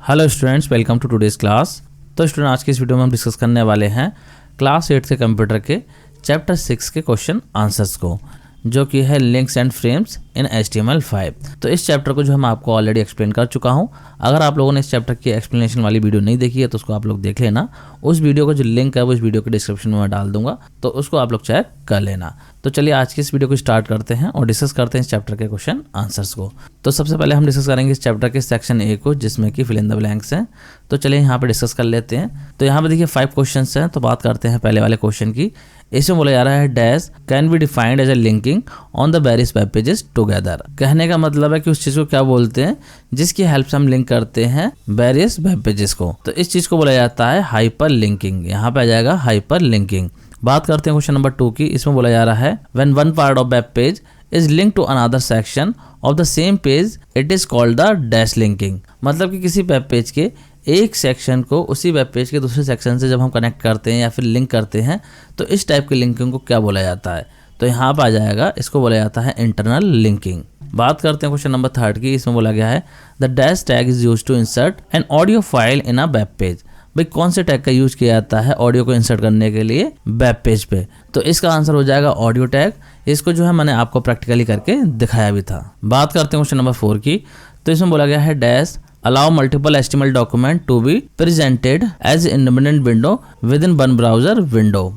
Hello students, welcome to today's class. तो student, आज की इस वीडियो में हम डिस्कस करने वाले हैं क्लास 8 के कंप्यूटर के चैप्टर 6 के क्वेश्चन आंसर्स को, जो कि है links and frames in HTML5। तो इस चैप्टर को जो मैं आपको ऑलरेडी एक्सप्लेन कर चुका हूं। अगर आप लोगों ने इस चैप्टर की एक्सप्लेनेशन वाली वीडियो नहीं देखी है तो उसको आप लोग देख लेना। उस वीडियो का जो लिंक है वो इस वीडियो के डिस्क्रिप्शन में मैं डाल दूंगा, तो उसको आप लोग चेक कर लेना। तो चलिए आज की इस वीडियो को स्टार्ट करते हैं और डिस्कस करते हैं इस चैप्टर के क्वेश्चन आंसर्स को। तो सबसे पहले हम डिस्कस करेंगे इस चैप्टर के सेक्शन ए को, जिसमें कि फिल इन द ब्लैंक्स हैं। तो चलिए यहाँ पे डिस्कस कर लेते हैं। तो यहाँ पे देखिए 5 क्वेश्चंस हैं। तो बात करते हैं पहले वाले क्वेश्चन की। इसमें बोला जा रहा है dash can be defined as a linking on the various web pages together. कहने का मतलब है कि उस चीज को क्या बोलते हैं जिसकी हेल्प से हम लिंक करते हैं वेरियस वेब पेजेस को। तो इस चीज को बोला जाता है हाइपर लिंकिंग। यहाँ पे आ जाएगा हाइपर लिंकिंग। बात करते हैं क्वेश्चन नंबर 2 की। इसमें बोला जा रहा है when one part of web page is link to another section of the same page it is called the dash linking. मतलब कि किसी वेब पेज के एक सेक्शन को उसी वेब पेज के दूसरे सेक्शन से जब हम कनेक्ट करते हैं या फिर लिंक करते हैं तो इस टाइप की लिंकिंग को क्या बोला जाता है। तो यहाँ पर आ जाएगा, इसको बोला जाता है इंटरनल लिंकिंग। बात करते हैं क्वेश्चन नंबर 3 की। इसमें बोला गया है the dash tag is used to insert an audio file in a web page. भाई कौन से टैग का यूज किया जाता है ऑडियो को इंसर्ट करने के लिए वेब पेज पे। तो इसका आंसर हो जाएगा ऑडियो टैग। इसको जो है मैंने आपको प्रैक्टिकली करके दिखाया भी था। बात करते हैं क्वेश्चन नंबर 4 की। तो इसमें बोला गया है dash allow multiple HTML document to be presented as independent window within one browser window।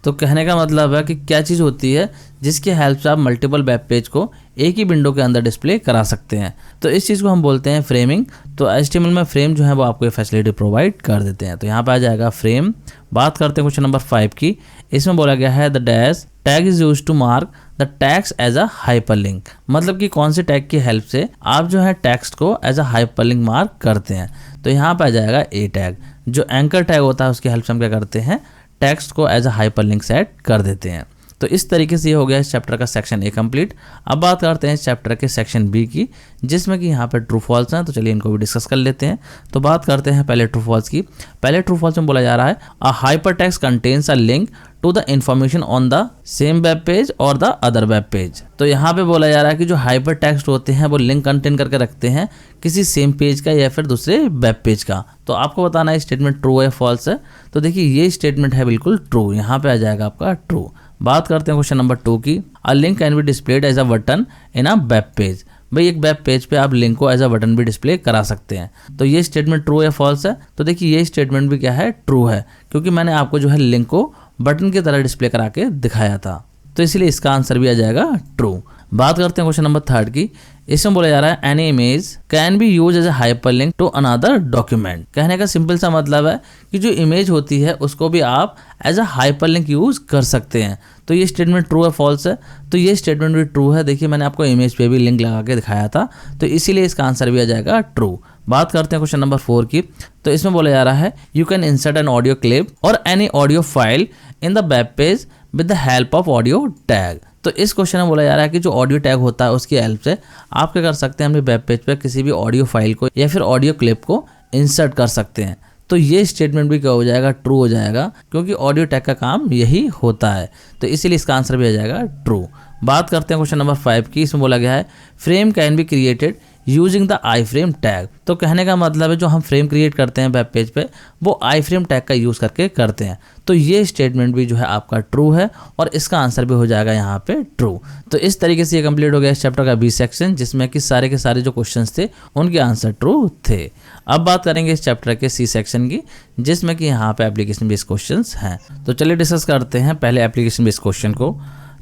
तो कहने का मतलब है कि क्या चीज़ होती है जिसकी हेल्प से आप मल्टीपल वेब पेज को एक ही विंडो के अंदर डिस्प्ले करा सकते हैं। तो इस चीज़ को हम बोलते हैं फ्रेमिंग। तो HTML में फ्रेम जो है वो आपको ये फैसिलिटी प्रोवाइड कर देते हैं। तो यहाँ पे आ जाएगा फ्रेम। बात करते हैं क्वेश्चन नंबर 5 की। इसमें बोला गया है the dash tag is use to mark the text as a hyperlink. मतलब कि कौन से टैग की हेल्प से आप जो है टेक्स्ट को एज अ हाइपरलिंक मार्क करते हैं। तो यहाँ पे आ जाएगा ए टैग। जो एंकर टैग होता है उसकी हेल्प से हम क्या करते हैं, टेक्स्ट को एज अ हाइपरलिंक सेट कर देते हैं। तो इस तरीके से ये हो गया इस चैप्टर का सेक्शन ए कंप्लीट। अब बात करते हैं इस चैप्टर के सेक्शन बी की, जिसमें कि यहाँ पे ट्रू फॉल्स हैं। तो चलिए इनको भी डिस्कस कर लेते हैं। तो बात करते हैं पहले ट्रू फॉल्स की। पहले ट्रू फॉल्स में बोला जा रहा है a hyper text contains a link to the information on the same web page और द अदर वेब पेज। तो यहाँ पे बोला जा रहा है कि जो हाइपर टेक्स्ट होते हैं वो लिंक कंटेन करके रखते हैं किसी सेम पेज का या फिर दूसरे वेब पेज का। तो आपको बताना है स्टेटमेंट ट्रू है फॉल्स है। तो देखिए ये स्टेटमेंट है बिल्कुल ट्रू। यहाँ पे आ जाएगा आपका ट्रू। बात करते हैं क्वेश्चन नंबर 2 की। A link can be displayed as a button in a web page. भाई एक वेब पेज पे आप लिंक को एज अ बटन भी डिस्प्ले करा सकते हैं। तो ये स्टेटमेंट ट्रू या फॉल्स है। तो देखिए ये स्टेटमेंट भी क्या है, ट्रू है, क्योंकि मैंने आपको जो है लिंक को बटन की तरह डिस्प्ले करा के दिखाया था। तो इसलिए इसका आंसर भी आ जाएगा ट्रू। बात करते हैं क्वेश्चन नंबर 3 की। इसमें बोला जा रहा है any image can be use as a hyperlink to another document. कहने का सिंपल सा मतलब है कि जो इमेज होती है उसको भी आप एज अ हाइपरलिंक यूज कर सकते हैं। तो ये स्टेटमेंट ट्रू है फॉल्स है। तो ये स्टेटमेंट भी ट्रू है। देखिए मैंने आपको इमेज पे भी लिंक लगा के दिखाया था, तो इसीलिए इसका आंसर भी आ जाएगा ट्रू। बात करते हैं क्वेश्चन नंबर 4 की। तो इसमें बोला जा रहा है you can insert an audio clip और any audio file in the web page with the help of audio tag. तो इस क्वेश्चन में बोला जा रहा है कि जो ऑडियो टैग होता है उसकी हेल्प से आप क्या कर सकते हैं, अपने वेब पेज पे किसी भी ऑडियो फाइल को या फिर ऑडियो क्लिप को इंसर्ट कर सकते हैं। तो ये स्टेटमेंट भी क्या हो जाएगा, ट्रू हो जाएगा, क्योंकि ऑडियो टैग का काम यही होता है। तो इसीलिए इसका आंसर भी आ जाएगा ट्रू। बात करते हैं क्वेश्चन नंबर 5 की। इसमें बोला गया है frame can be created using the I frame tag. तो कहने का मतलब है जो हम फ्रेम क्रिएट करते हैं वेब पेज पे वो आई फ्रेम टैग का यूज करके करते हैं। तो ये स्टेटमेंट भी जो है आपका ट्रू है और इसका आंसर भी हो जाएगा यहाँ पे ट्रू। तो इस तरीके से ये कंप्लीट हो गया इस चैप्टर का बी सेक्शन, जिसमें कि सारे के सारे जो क्वेश्चंस थे उनके आंसर ट्रू थे। अब बात करेंगे इस चैप्टर के सी सेक्शन की, जिसमें कि यहाँ पे एप्लीकेशन बेस्ड क्वेश्चंस हैं। तो चलिए डिस्कस करते हैं पहले एप्लीकेशन बेस्ड क्वेश्चन को।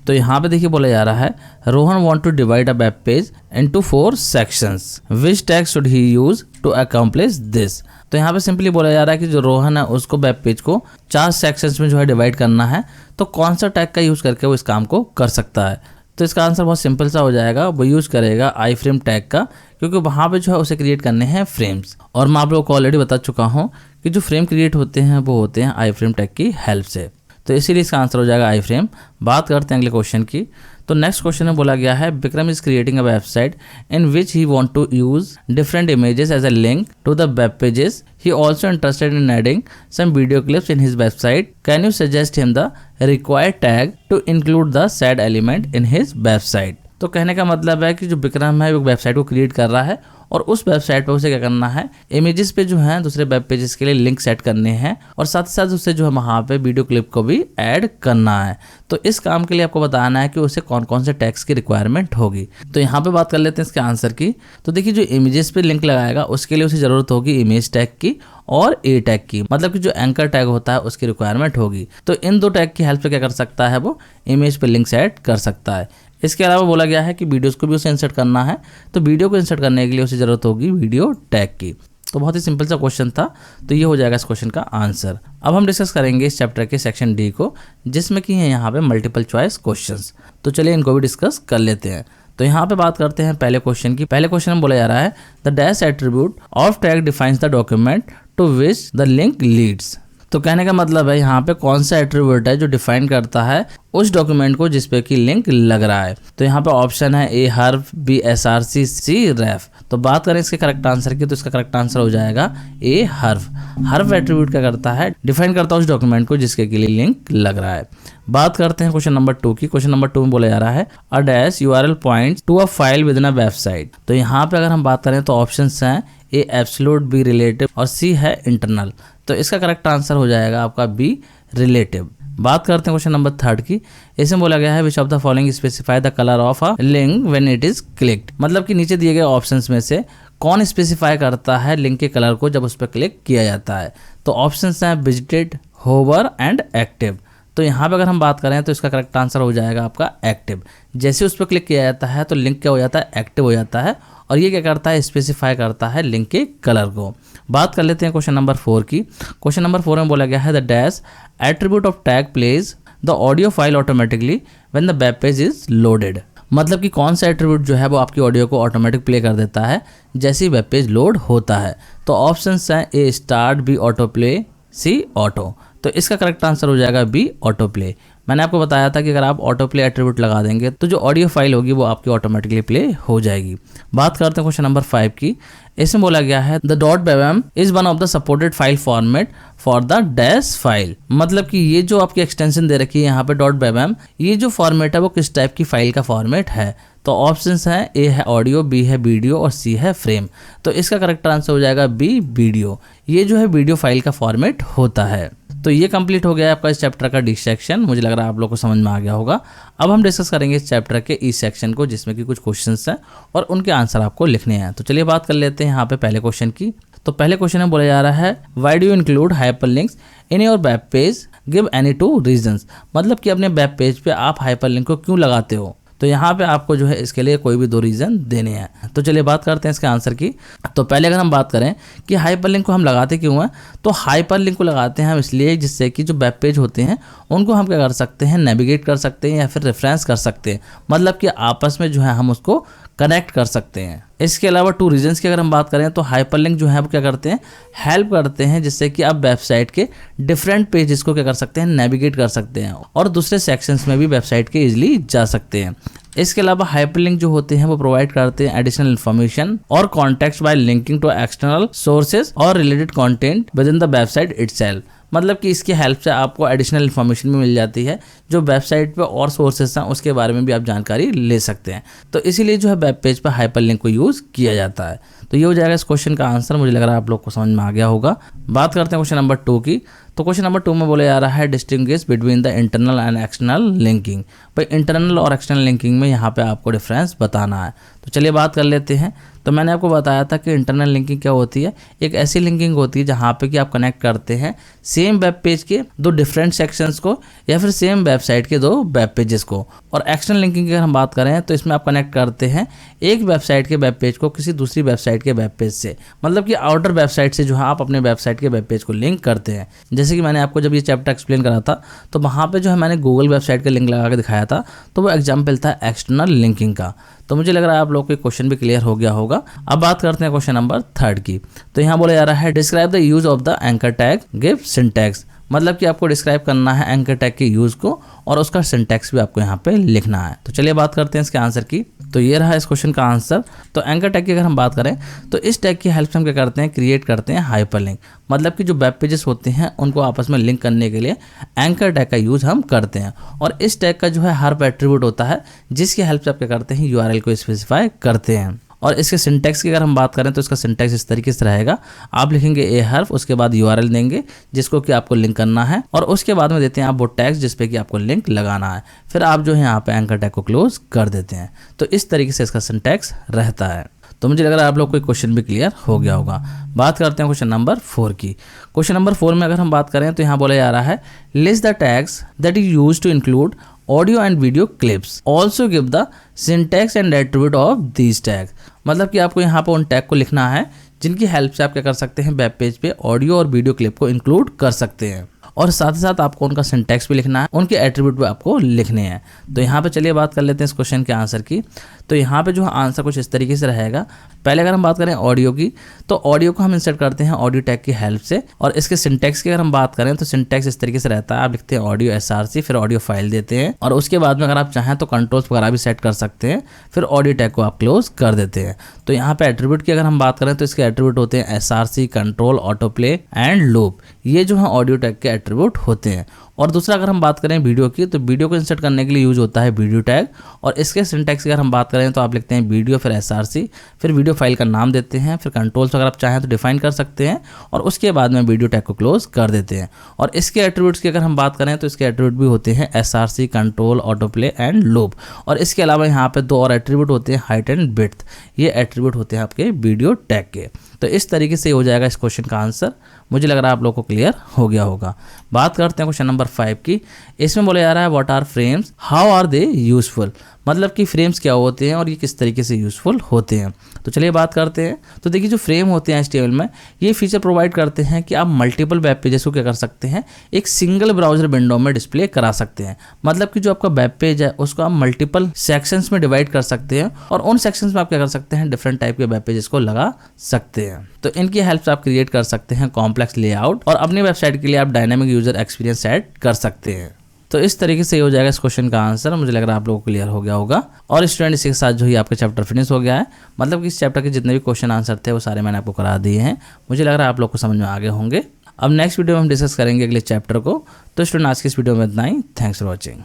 तो यहाँ पे देखिए बोला जा रहा है Rohan want to divide a web page into 4 sections, which tag should he use to accomplish this. तो यहाँ पे सिंपली बोला जा रहा है कि जो रोहन है उसको वेब पेज को 4 सेक्शंस में जो है डिवाइड करना है। तो कौन सा टैग का यूज करके वो इस काम को कर सकता है। तो इसका आंसर बहुत सिंपल सा हो जाएगा, वो यूज करेगा आई फ्रेम टैग का, क्योंकि वहाँ पे जो है उसे क्रिएट करने हैं फ्रेम्स। और मैं आप लोगों को ऑलरेडी बता चुका हूँ कि जो फ्रेम क्रिएट होते हैं वो होते हैं आई फ्रेम टैग की हेल्प से। तो इसीलिए इसका आंसर हो जाएगा आई फ्रेम। बात करते हैं अगले क्वेश्चन की। तो नेक्स्ट क्वेश्चन में बोला गया है Vikram is creating a website in which he want to use different images as a link to the web pages. He also interested in adding some video clips in his website. Can you suggest him the required tag to include the said element in his website. तो कहने का मतलब है कि जो विक्रम है वो website को क्रिएट कर रहा है और उस वेबसाइट पर उसे क्या करना है, इमेजेस पे जो है दूसरे वेब पेजेस के लिए लिंक सेट करने हैं और साथ ही साथ उसे जो है वहाँ पे वीडियो क्लिप को भी ऐड करना है। तो इस काम के लिए आपको बताना है कि उसे कौन कौन से टैग्स की रिक्वायरमेंट होगी। तो यहाँ पे बात कर लेते हैं इसके आंसर की। तो देखिए जो इमेजेस पे लिंक लगाएगा उसके लिए उसे जरूरत होगी इमेज टैग की और ए टैग की, मतलब कि जो एंकर टैग होता है उसकी रिक्वायरमेंट होगी। तो इन दो टैग की हेल्प से क्या कर सकता है, वो इमेज पे लिंक सेट कर सकता है। इसके अलावा बोला गया है कि वीडियोस को भी उसे इंसर्ट करना है, तो वीडियो को इंसर्ट करने के लिए उसे जरूरत होगी वीडियो टैग की। तो बहुत ही सिंपल सा क्वेश्चन था, तो ये हो जाएगा इस क्वेश्चन का आंसर। अब हम डिस्कस करेंगे इस चैप्टर के सेक्शन डी को, जिसमें कि है यहाँ पे मल्टीपल चॉइस क्वेश्चंस। तो चलिए इनको भी डिस्कस कर लेते हैं। तो यहाँ पे बात करते हैं पहले क्वेश्चन की। पहले क्वेश्चन में बोला जा रहा है the dash attribute of tag defines the document to which the link leads. तो कहने का मतलब है यहाँ पे कौन सा एट्रीब्यूट है जो डिफाइन करता है उस डॉक्यूमेंट को जिसपे कि लिंक लग रहा है। तो यहाँ पे ऑप्शन है ए हर्फ, बी एसआरसी, सी रेफ। तो बात करें इसके करेक्ट आंसर की, तो इसका करेक्ट आंसर हो जाएगा ए हर्फ। हर्फ एट्रीब्यूट क्या करता है, डिफाइन करता है उस डॉक्यूमेंट को जिसके लिए लिंक लग रहा है। बात करते हैं क्वेश्चन नंबर 2 की। क्वेश्चन नंबर 2 में बोला जा रहा है a dash URL point to a file within a website. तो यहाँ पे अगर हम बात करें तो ऑप्शंस हैं ए एब्सोल्यूट, बी रिलेटिव और सी है इंटरनल। तो इसका करेक्ट आंसर हो जाएगा आपका बी रिलेटिव। बात करते हैं क्वेश्चन नंबर 3 की। इसमें बोला गया है which of the following specify the colour of a link when it is clicked. मतलब कि नीचे दिए गए ऑप्शंस में से कौन स्पेसिफाई करता है लिंक के कलर को जब उस पर क्लिक किया जाता है। तो ऑप्शंस हैं विजिटेड, होवर एंड एक्टिव। तो यहाँ पे अगर हम बात करें तो इसका करेक्ट आंसर हो जाएगा आपका एक्टिव। जैसे उस पर क्लिक किया जाता है तो लिंक क्या हो जाता है, एक्टिव हो जाता है। और ये क्या करता है, स्पेसिफाई करता है लिंक के कलर को। बात कर लेते हैं क्वेश्चन नंबर 4 की। क्वेश्चन नंबर 4 में बोला गया है the dash attribute of tag plays the audio file automatically when the web page is loaded. मतलब कि कौन सा एट्रीब्यूट जो है वो आपकी ऑडियो को ऑटोमेटिक प्ले कर देता है जैसे ही वेब पेज लोड होता है। तो ऑप्शंस हैं ए स्टार्ट, बी ऑटो प्ले, सी ऑटो। तो इसका करेक्ट आंसर हो जाएगा बी ऑटो प्ले। मैंने आपको बताया था कि अगर आप ऑटो प्ले एट्रीब्यूट लगा देंगे तो जो ऑडियो फाइल होगी वो आपकी ऑटोमेटिकली प्ले हो जाएगी। बात करते हैं क्वेश्चन नंबर 5 की। इसमें बोला गया है the .bam is one of the supported file format for the dash file. मतलब कि ये जो आपकी एक्सटेंशन दे रखी है यहाँ पे .bam, ये जो फॉर्मेट है वो किस टाइप की फाइल का फॉर्मेट है। तो ऑप्शंस हैं ए है ऑडियो, बी है वीडियो और सी है फ्रेम। तो इसका करेक्ट आंसर हो जाएगा बी वीडियो। ये जो है वीडियो फाइल का फॉर्मेट होता है। तो ये कंप्लीट हो गया है आपका इस चैप्टर का डी सेक्शन। मुझे लग रहा है आप लोग को समझ में आ गया होगा। अब हम डिस्कस करेंगे इस चैप्टर के ई सेक्शन को, जिसमें कि कुछ क्वेश्चंस हैं और उनके आंसर आपको लिखने हैं। तो चलिए बात कर लेते हैं यहाँ पे पहले क्वेश्चन की। तो पहले क्वेश्चन में बोला जा रहा है why do you include hyperlinks in your web page, give any 2 reasons. मतलब कि अपने वेब पेज पे आप हाइपरलिंक को क्यों लगाते हो। तो यहाँ पे आपको जो है इसके लिए कोई भी 2 रीज़न देने हैं। तो चलिए बात करते हैं इसके आंसर की। तो पहले अगर हम बात करें कि हाइपरलिंक को हम लगाते क्यों हैं, तो हाइपरलिंक को लगाते हैं हम इसलिए जिससे कि जो वेब पेज होते हैं उनको हम क्या कर सकते हैं, नेविगेट कर सकते हैं या फिर रेफरेंस कर सकते हैं। मतलब कि आपस में जो है हम उसको कनेक्ट कर सकते हैं। इसके अलावा 2 रीजंस की अगर हम बात करें तो हाइपरलिंक जो है वो क्या करते हैं, हेल्प करते हैं जिससे कि आप वेबसाइट के डिफरेंट पेजेस को क्या कर सकते हैं, नेविगेट कर सकते हैं और दूसरे सेक्शंस में भी वेबसाइट के इजीली जा सकते हैं। इसके अलावा हाइपरलिंक जो होते हैं वो प्रोवाइड करते हैं एडिशनल इन्फॉर्मेशन और context by linking to external sources और related content within the website itself. मतलब कि इसकी हेल्प से आपको एडिशनल इन्फॉर्मेशन भी मिल जाती है, जो वेबसाइट पे और सोर्सेस हैं उसके बारे में भी आप जानकारी ले सकते हैं। तो इसीलिए जो है वेब पेज पर हाइपरलिंक को यूज़ किया जाता है। तो ये हो जाएगा इस क्वेश्चन का आंसर। मुझे लग रहा है आप लोग को समझ में आ गया होगा। बात करते हैं क्वेश्चन नंबर 2 की। तो क्वेश्चन नंबर 2 में बोला जा रहा है distinguish between the internal and external linking. भाई इंटरनल और एक्सटर्नल लिंकिंग में यहाँ पे आपको डिफरेंस बताना है। तो चलिए बात कर लेते हैं। तो मैंने आपको बताया था कि इंटरनल लिंकिंग क्या होती है, एक ऐसी लिंकिंग होती है जहाँ पे कि आप कनेक्ट करते हैं सेम वेब पेज के 2 डिफरेंट सेक्शंस को या फिर सेम वेबसाइट के 2 वेब पेजेस को। और एक्सटर्नल लिंकिंग की अगर हम बात करें तो इसमें आप कनेक्ट करते हैं एक वेबसाइट के वेब पेज को किसी दूसरी वेबसाइट के वेब पेज से। मतलब कि आउटर वेबसाइट से जो है आप अपने वेबसाइट के वेब पेज को लिंक करते हैं। जैसे कि मैंने आपको जब ये चैप्टर एक्सप्लेन करा था तो वहाँ पे जो है मैंने गूगल वेबसाइट का लिंक लगा के दिखाया था, तो वो एग्जाम्पल था एक्सटर्नल लिंकिंग का। तो मुझे लग रहा है आप लोग को क्वेश्चन भी क्लियर हो गया होगा। अब बात करते हैं क्वेश्चन नंबर 3 की। तो यहाँ बोला जा रहा है describe the use of the anchor tag, give syntax. मतलब कि आपको डिस्क्राइब करना है एंकर टैग के यूज़ को और उसका सिंटैक्स भी आपको यहाँ पे लिखना है। तो चलिए बात करते हैं इसके आंसर की। तो ये रहा इस क्वेश्चन का आंसर। तो एंकर टैग की अगर हम बात करें तो इस टैग की हेल्प से हम क्या करते हैं, क्रिएट करते हैं हाइपरलिंक। मतलब कि जो वेब पेजेस होते हैं उनको आपस में लिंक करने के लिए एंकर टैग का यूज़ हम करते हैं। और इस टैग का जो है हर एट्रीब्यूट होता है जिसकी हेल्प से आप क्या करते हैं, यूआरएल को स्पेसिफाई करते हैं। और इसके सिंटैक्स की अगर हम बात करें तो इसका सिंटैक्स इस तरीके से रहेगा, आप लिखेंगे ए हर्फ, उसके बाद यूआरएल देंगे जिसको कि आपको लिंक करना है, और उसके बाद में देते हैं आप वो टैग्स जिसपे कि आपको लिंक लगाना है। फिर आप जो है यहाँ पे एंकर टैग को क्लोज कर देते हैं। तो इस तरीके से इसका सिंटैक्स रहता है। तो मुझे लग रहा है आप लोग को क्वेश्चन भी क्लियर हो गया होगा। बात करते हैं क्वेश्चन नंबर 4 की। क्वेश्चन नंबर 4 में अगर हम बात करें तो यहाँ बोला जा रहा है, list the tags that you use to include audio and video clips, also give the syntax and attribute of these tag. मतलब कि आपको यहाँ पर उन टैग को लिखना है जिनकी हेल्प से आप क्या कर सकते हैं, वेब पेज पे ऑडियो और वीडियो क्लिप को इंक्लूड कर सकते हैं। और साथ ही साथ आपको उनका सिंटैक्स भी लिखना है, उनके एट्रीब्यूट भी आपको लिखने हैं। तो यहाँ पे चलिए बात कर लेते हैं इस क्वेश्चन के आंसर की। तो यहाँ पे जो आंसर कुछ इस तरीके से रहेगा। पहले अगर हम बात करें ऑडियो की, तो ऑडियो को हम इंसर्ट करते हैं ऑडियो टैग की हेल्प से। और इसके सिंटैक्स की अगर हम बात करें तो सिंटैक्स इस तरीके से रहता है, आप लिखते हैं ऑडियो SRC, फिर ऑडियो फाइल देते हैं, और उसके बाद में अगर आप चाहें तो कंट्रोल्स वगैरह भी सेट कर सकते हैं, फिर ऑडियो टैग को आप क्लोज कर देते हैं। तो यहाँ पे एट्रीब्यूट की अगर हम बात करें तो इसके एट्रीब्यूट होते हैं SRC, control, auto play and loop. ये जो है ऑडियो टैग के एट्रीब्यूट होते हैं। और दूसरा अगर हम बात करें वीडियो की, तो वीडियो को इंसर्ट करने के लिए यूज होता है वीडियो टैग। और इसके सिंटैक्स की अगर हम बात करें तो आप लिखते हैं वीडियो, फिर SRC, फिर वीडियो फाइल का नाम देते हैं, फिर कंट्रोल्स अगर आप चाहें तो डिफाइन कर सकते हैं, और उसके बाद में वीडियो टैग को क्लोज कर देते हैं। और इसके एट्रीब्यूट्स की अगर हम बात करें तो इसके एट्रीब्यूट भी होते हैं SRC, control, auto play and loop. और इसके अलावा यहाँ पे 2 और एट्रीब्यूट होते हैं, हाइट एंड विड्थ। ये एट्रीब्यूट होते हैं आपके वीडियो टैग के। तो इस तरीके से हो जाएगा इस क्वेश्चन का आंसर। मुझे लग रहा है आप लोगों को क्लियर हो गया होगा। बात करते हैं क्वेश्चन नंबर 5 की। इसमें बोला जा रहा है, what are frames, how are they useful. मतलब कि फ्रेम्स क्या होते हैं और ये किस तरीके से यूजफुल होते हैं। तो चलिए बात करते हैं। तो देखिए, जो फ्रेम होते हैं HTML में, ये फीचर प्रोवाइड करते हैं कि आप मल्टीपल वेब पेजेस को क्या कर सकते हैं, एक सिंगल ब्राउजर विंडो में डिस्प्ले करा सकते हैं। मतलब कि जो आपका वेब पेज है उसको आप मल्टीपल सेक्शंस में डिवाइड कर सकते हैं, और उन सेक्शंस में आप क्या कर सकते हैं, डिफरेंट टाइप के वेब पेजेस को लगा सकते हैं। तो इनकी हेल्प से आप क्रिएट कर सकते हैं कॉम्प्लेक्स लेआउट, और अपनी वेबसाइट के लिए आप डायनामिक यूजर एक्सपीरियंस सेट कर सकते हैं। तो इस तरीके से हो जाएगा इस क्वेश्चन का आंसर। मुझे लग रहा है आप लोगों को क्लियर हो गया होगा। और स्टूडेंट, इसी के साथ जो ही आपका चैप्टर फिनिश हो गया है। मतलब कि इस चैप्टर के जितने भी क्वेश्चन आंसर थे वो सारे मैंने आपको करा दिए हैं। मुझे लग रहा है आप लोग को समझ में आ गए होंगे। अब नेक्स्ट वीडियो में हम डिस्कस करेंगे अगले चैप्टर को। तो स्टूडेंट, आज की इस वीडियो में इतना ही। Thanks for watching.